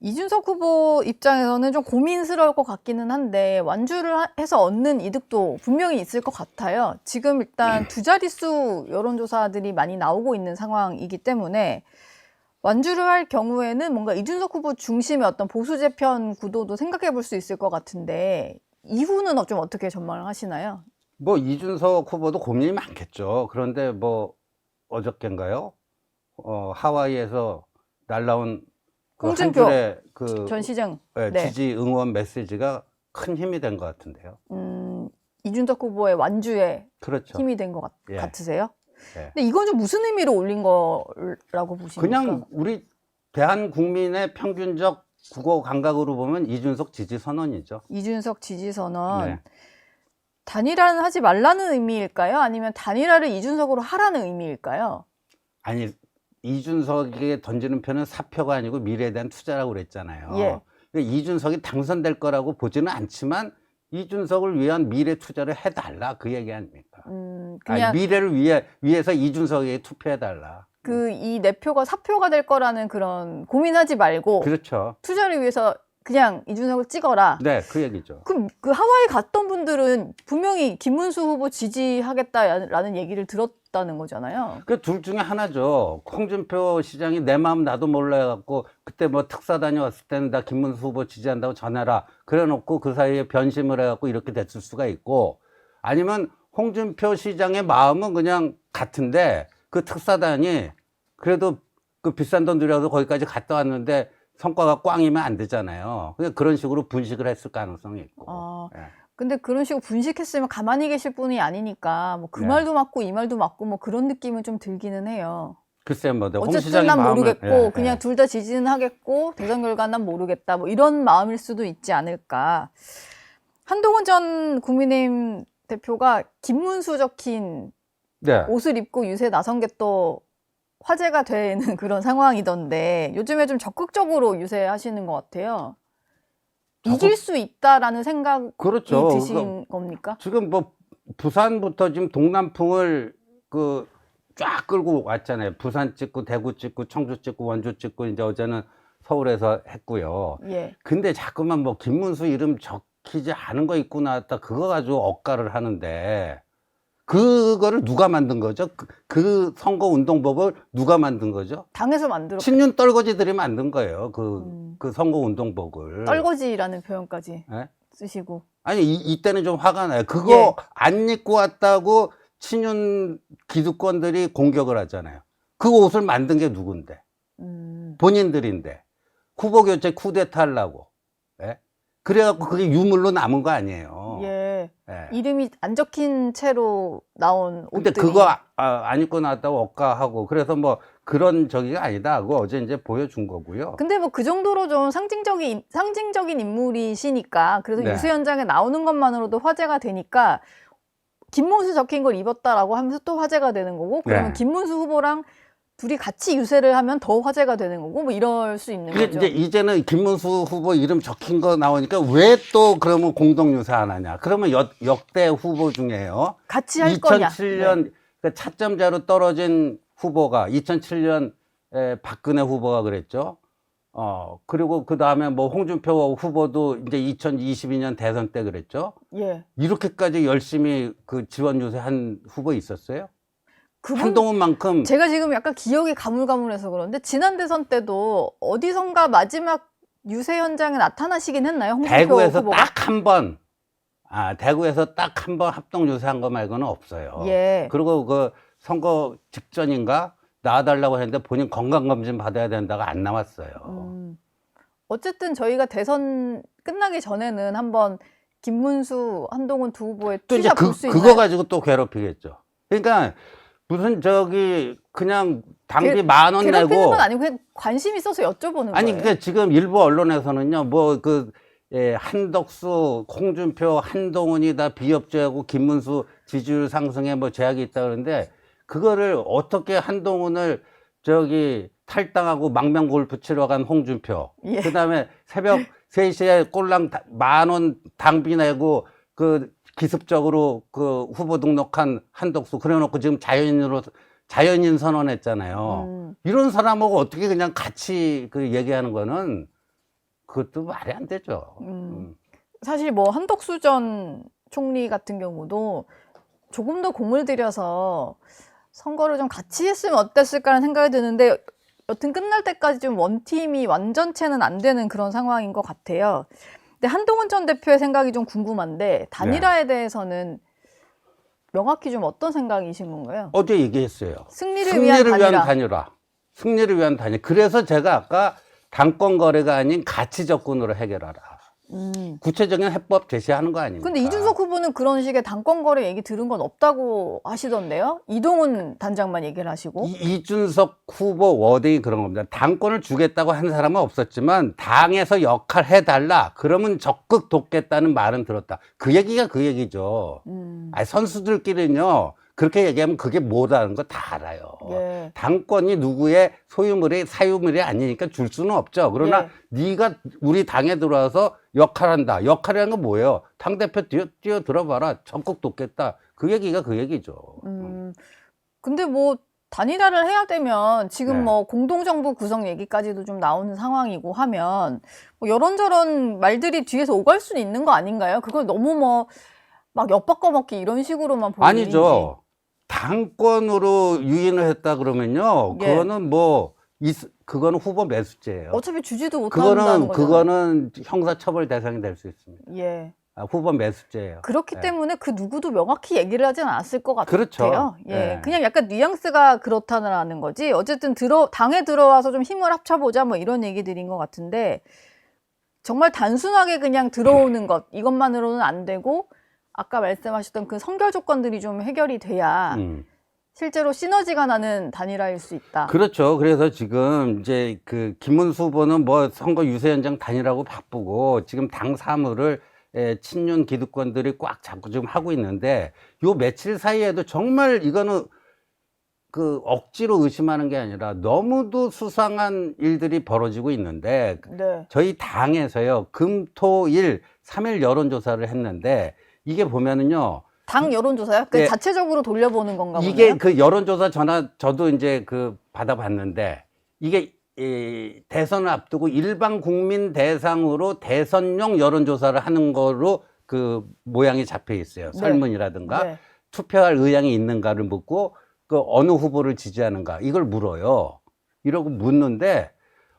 이준석 후보 입장에서는 좀 고민스러울 것 같기는 한데 완주를 해서 얻는 이득도 분명히 있을 것 같아요. 지금 일단 두 자릿수 여론조사들이 많이 나오고 있는 상황이기 때문에 완주를 할 경우에는 뭔가 이준석 후보 중심의 어떤 보수 재편 구도도 생각해 볼 수 있을 것 같은데 이후는 좀 어떻게 전망을 하시나요? 뭐 이준석 후보도 고민이 많겠죠. 그런데 뭐 어저께인가요? 하와이에서 날라온 그 한 홍준표 줄의 그 전 시장 지지 응원 메시지가 큰 힘이 된 것 같은데요. 이준석 후보의 완주에 그렇죠. 힘이 된 것 예. 같으세요? 예. 근데 이건 좀 무슨 의미로 올린 거라고 보십니까? 그냥 우리 대한 국민의 평균적 국어 감각으로 보면 이준석 지지 선언이죠. 이준석 지지 선언. 네. 단일화는 하지 말라는 의미일까요? 아니면 단일화를 이준석으로 하라는 의미일까요? 아니, 이준석에게 던지는 표는 사표가 아니고 미래에 대한 투자라고 그랬잖아요. 예. 그러니까 이준석이 당선될 거라고 보지는 않지만 이준석을 위한 미래 투자를 해달라, 그 얘기 아닙니까? 그냥 아니, 미래를 위해서 이준석에게 투표해달라. 이 내 표가 사표가 될 거라는 그런 고민하지 말고 그렇죠. 투자를 위해서 그냥 이준석을 찍어라. 네, 그 얘기죠. 그럼 그 하와이 갔던 분들은 분명히 김문수 후보 지지하겠다라는 얘기를 들었다는 거잖아요. 그 둘 중에 하나죠. 홍준표 시장이 내 마음 나도 몰라 해갖고 그때 뭐 특사 다녀왔을 때는 나 김문수 후보 지지한다고 전해라 그래 놓고 그 사이에 변심을 해갖고 이렇게 됐을 수가 있고, 아니면 홍준표 시장의 마음은 그냥 같은데 그 특사단이 그래도 그 비싼 돈 들여서 거기까지 갔다 왔는데 성과가 꽝이면 안 되잖아요. 그런 식으로 분식을 했을 가능성이 있고. 예. 근데 그런 식으로 분식했으면 가만히 계실 분이 아니니까 뭐 그 네. 말도 맞고 이 말도 맞고 뭐 그런 느낌은 좀 들기는 해요. 글쎄 뭐 홍 어쨌든 시장의 난 마음을, 모르겠고 그냥 둘 다 지지는 하겠고 대선 결과 난 모르겠다 뭐 이런 마음일 수도 있지 않을까. 한동훈 전 국민의힘 대표가 김문수 적힌 네. 옷을 입고 유세에 나선 게 또 화제가 되는 그런 상황이던데 요즘에 좀 적극적으로 유세하시는 것 같아요. 이길 수 있다라는 생각이 그렇죠. 드신 겁니까? 지금 뭐 부산부터 지금 동남풍을 그 쫙 끌고 왔잖아요. 부산 찍고 대구 찍고 청주 찍고 원주 찍고 이제 어제는 서울에서 했고요. 예. 근데 자꾸만 뭐 김문수 이름 적히지 않은 거 입고 나왔다 그거 가지고 억가를 하는데 그거를 누가 만든 거죠? 그 선거 운동법을 누가 만든 거죠? 당에서 만들었 친윤 떨거지들이 만든 거예요. 그 선거 운동법을. 떨거지라는 표현까지 예? 쓰시고. 아니 이때는 좀 화가 나요. 그거 예. 안 입고 왔다고 친윤 기득권들이 공격을 하잖아요. 그 옷을 만든 게 누군데? 본인들인데. 후보 교체 쿠데타 하려고. 예? 그래갖고 그게 유물로 남은 거 아니에요. 예. 예. 이름이 안 적힌 채로 나온 근데 옷들이. 그거 안 입고 나왔다고 억가하고 그래서 뭐 그런 저기가 아니다 하고 어제 이제 보여준 거고요. 근데 뭐 그 정도로 좀 상징적인 인물이시니까 그래서 네. 유세 현장에 나오는 것만으로도 화제가 되니까 김문수 적힌 걸 입었다라고 하면서 또 화제가 되는 거고 그러면 네. 김문수 후보랑 둘이 같이 유세를 하면 더 화제가 되는 거고 뭐 이럴 수 있는 그게 거죠. 이제는 김문수 후보 이름 적힌 거 나오니까 왜 또 그러면 공동유세 안 하냐? 그러면 역대 후보 중에요. 같이 할 거냐. 2007년 네. 그 차점자로 떨어진 후보가 2007년 박근혜 후보가 그랬죠. 그리고 그 다음에 뭐 홍준표 후보도 이제 2022년 대선 때 그랬죠. 예. 이렇게까지 열심히 그 지원 유세한 후보 있었어요? 그분 한동훈만큼. 제가 지금 약간 기억이 가물가물해서 그런데 지난 대선 때도 어디선가 마지막 유세 현장에 나타나시긴 했나요? 홍준표 대구에서 후보가? 딱 한 번, 대구에서 딱 한 번 합동 유세한 거 말고는 없어요. 예. 그리고 그 선거 직전인가 나와달라고 했는데 본인 건강검진 받아야 된다고 안 나왔어요. 어쨌든 저희가 대선 끝나기 전에는 한번 김문수, 한동훈 두 후보의 또 이제 투샷 볼 수 있나요? 그거 가지고 또 괴롭히겠죠. 그러니까 무슨 당비 10,000원 괴롭히는 내고. 건 아니고 그냥 관심 있어서 여쭤보는 아니, 거예요. 그러니까 지금 일부 언론에서는요, 한덕수, 홍준표, 한동훈이 다 비협조하고 김문수 지지율 상승에 뭐 제약이 있다 그러는데 그거를 어떻게 한동훈을 탈당하고 망명 골프 치러 간 홍준표. 예. 그 다음에 새벽 3시에 꼴랑 10,000원 당비 내고 기습적으로 후보 등록한 한덕수. 그래 놓고 지금 자연인 선언했잖아요. 이런 사람하고 어떻게 그냥 같이 얘기하는 거는 그것도 말이 안 되죠. 사실 뭐 한덕수 전 총리 같은 경우도 조금 더 공을 들여서 선거를 좀 같이 했으면 어땠을까라는 생각이 드는데 여튼 끝날 때까지 좀 원팀이 완전체는 안 되는 그런 상황인 것 같아요. 근데 한동훈 전 대표의 생각이 좀 궁금한데 단일화에 대해서는 명확히 좀 어떤 생각이신 건가요? 어제 얘기했어요. 승리를 위한 단일화. 승리를 위한 단일화. 그래서 제가 아까 당권 거래가 아닌 가치 접근으로 해결하라. 구체적인 해법 제시하는 거 아닙니까? 근데 이준석 후보는 그런 식의 당권 거래 얘기 들은 건 없다고 하시던데요? 이동훈 단장만 얘기를 하시고. 이준석 후보 워딩이 그런 겁니다. 당권을 주겠다고 한 사람은 없었지만 당에서 역할 해달라. 그러면 적극 돕겠다는 말은 들었다. 그 얘기가 그 얘기죠. 아니, 선수들끼리는요. 그렇게 얘기하면 그게 뭐라는 거 다 알아요. 예. 당권이 누구의 소유물이 사유물이 아니니까 줄 수는 없죠. 그러나 네가 우리 당에 들어와서 역할한다. 역할이라는 건 뭐예요? 당대표 뛰어 들어봐라. 적극 돕겠다. 그 얘기가 그 얘기죠. 근데 뭐 단일화를 해야 되면 지금 네. 뭐 공동정부 구성 얘기까지도 좀 나오는 상황이고 하면 뭐 이런저런 말들이 뒤에서 오갈 수는 있는 거 아닌가요? 그걸 너무 뭐 막 엿바꿔먹기 이런 식으로만 보는 아니죠. 당권으로 유인을 했다 그러면요. 예. 그거는 뭐 그거는 후보 매수죄예요. 어차피 주지도 못한다는 거잖아요. 그거는 형사처벌 대상이 될 수 있습니다. 예. 후보 매수죄예요. 그렇기 네. 때문에 그 누구도 명확히 얘기를 하진 않았을 것 같아요. 그렇죠. 예. 네. 그냥 약간 뉘앙스가 그렇다는 거지. 어쨌든 당에 들어와서 좀 힘을 합쳐보자 뭐 이런 얘기들인 것 같은데 정말 단순하게 그냥 들어오는 것 이것만으로는 안 되고 아까 말씀하셨던 그 선결 조건들이 좀 해결이 돼야 실제로 시너지가 나는 단일화일 수 있다. 그렇죠. 그래서 지금 이제 그 김문수 후보는 뭐 선거 유세 현장 다니라고 바쁘고 지금 당 사무를 친윤 기득권들이 꽉 잡고 지금 하고 있는데 요 며칠 사이에도 정말 이거는 그 억지로 의심하는 게 아니라 너무도 수상한 일들이 벌어지고 있는데 네. 저희 당에서요 금, 토, 일 3일 여론조사를 했는데 이게 보면은요 당 여론조사요? 그 예. 자체적으로 돌려보는 건가 보네요. 이게 그 여론조사 저도 이제 그 받아봤는데 이게 대선을 앞두고 일반 국민 대상으로 대선용 여론조사를 하는 거로 그 모양이 잡혀 있어요. 네. 설문이라든가 네. 투표할 의향이 있는가를 묻고 그 어느 후보를 지지하는가 이걸 물어요. 이러고 묻는데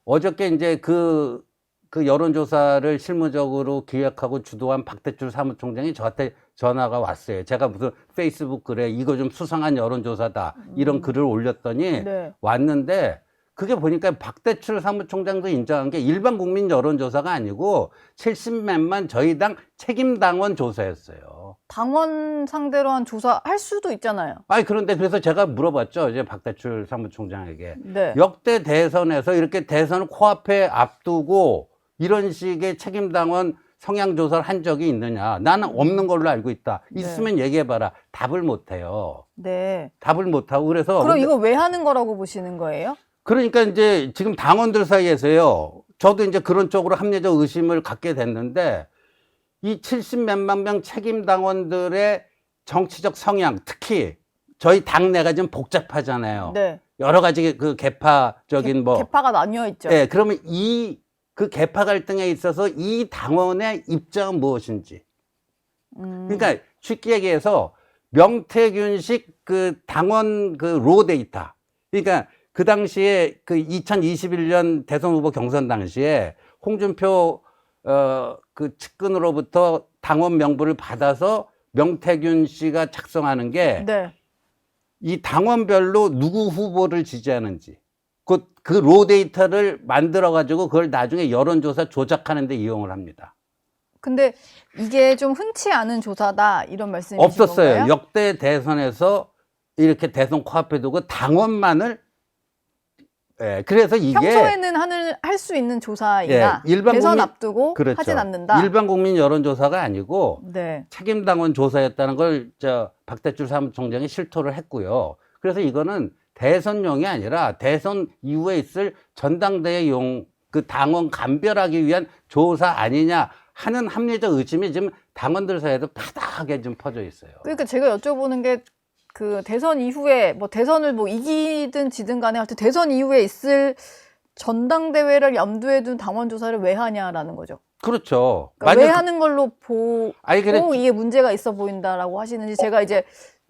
어저께 이제 그 여론조사를 실무적으로 기획하고 주도한 박대출 사무총장이 저한테 전화가 왔어요. 제가 무슨 페이스북 글에 이거 좀 수상한 여론조사다 이런 글을 올렸더니 네. 왔는데 그게 보니까 박대출 사무총장도 인정한 게 일반 국민 여론조사가 아니고 70몇만 저희 당 책임당원 조사였어요. 당원 상대로 한 조사 할 수도 있잖아요. 아니 그런데 그래서 제가 물어봤죠. 이제 박대출 사무총장에게 네. 역대 대선에서 이렇게 대선을 코앞에 앞두고 이런 식의 책임당원 성향조사를 한 적이 있느냐. 나는 없는 걸로 알고 있다. 있으면 얘기해봐라. 답을 못해요. 네. 답을 못하고 그래서 그럼 이거 왜 하는 거라고 보시는 거예요? 그러니까 이제 지금 당원들 사이에서요. 저도 이제 그런 쪽으로 합리적 의심을 갖게 됐는데 이 70몇만 명 책임당원들의 정치적 성향, 특히 저희 당내가 좀 복잡하잖아요. 네. 여러 가지 그 개파적인 개파가 나뉘어 있죠. 예, 그러면 그 개파 갈등에 있어서 이 당원의 입장은 무엇인지. 그러니까 쉽게 얘기해서 명태균식 그 당원 그 로 데이터. 그러니까 그 당시에 그 2021년 대선 후보 경선 당시에 홍준표 그 측근으로부터 당원 명부를 받아서 명태균 씨가 작성하는 게 이 당원별로 누구 후보를 지지하는지 그 로 데이터를 만들어 가지고 그걸 나중에 여론조사 조작하는 데 이용을 합니다. 근데 이게 좀 흔치 않은 조사다 이런 말씀이신 없었어요. 건가요? 역대 대선에서 이렇게 대선 코앞에 두고 당원만을 그래서 이게 평소에는 할 수 있는 조사이나 대선 앞두고 그렇죠. 하진 않는다. 일반 국민 여론조사가 아니고 네. 책임당원 조사였다는 걸 박대출 사무총장이 실토를 했고요. 그래서 이거는 대선용이 아니라 대선 이후에 있을 전당대회용 그 당원 감별하기 위한 조사 아니냐 하는 합리적 의심이 지금 당원들 사이에도 바닥에 좀 퍼져 있어요. 그러니까 제가 여쭤보는 게 그 대선 이후에 뭐 대선을 뭐 이기든 지든 간에 하여튼 대선 이후에 있을 전당대회를 염두에 둔 당원 조사를 왜 하냐라는 거죠. 그렇죠. 그러니까 왜 만약 하는 걸로 보고 아니 그래 이게 문제가 있어 보인다라고 하시는지 제가 이제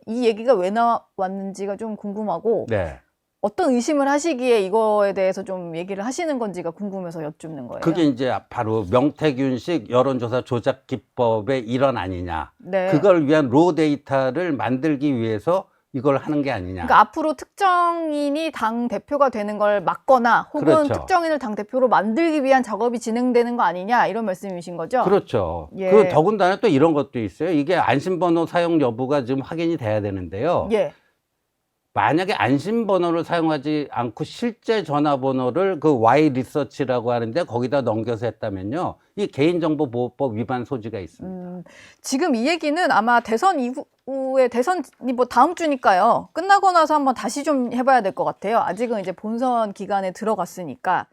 이 얘기가 왜 나왔는지가 좀 궁금하고 네. 어떤 의심을 하시기에 이거에 대해서 좀 얘기를 하시는 건지가 궁금해서 여쭙는 거예요. 그게 이제 바로 명태균식 여론조사 조작 기법의 일환 아니냐. 네. 그걸 위한 로 데이터를 만들기 위해서 이걸 하는 게 아니냐. 그러니까 앞으로 특정인이 당 대표가 되는 걸 막거나 혹은 그렇죠. 특정인을 당 대표로 만들기 위한 작업이 진행되는 거 아니냐 이런 말씀이신 거죠? 그렇죠. 예. 그 더군다나 또 이런 것도 있어요. 이게 안심번호 사용 여부가 지금 확인이 돼야 되는데요. 예. 만약에 안심번호를 사용하지 않고 실제 전화번호를 그 Y 리서치라고 하는데 거기다 넘겨서 했다면요. 이 개인정보보호법 위반 소지가 있습니다. 지금 이 얘기는 아마 대선 이후에 대선이 뭐 다음 주니까요. 끝나고 나서 한번 다시 좀 해봐야 될 것 같아요. 아직은 이제 본선 기간에 들어갔으니까.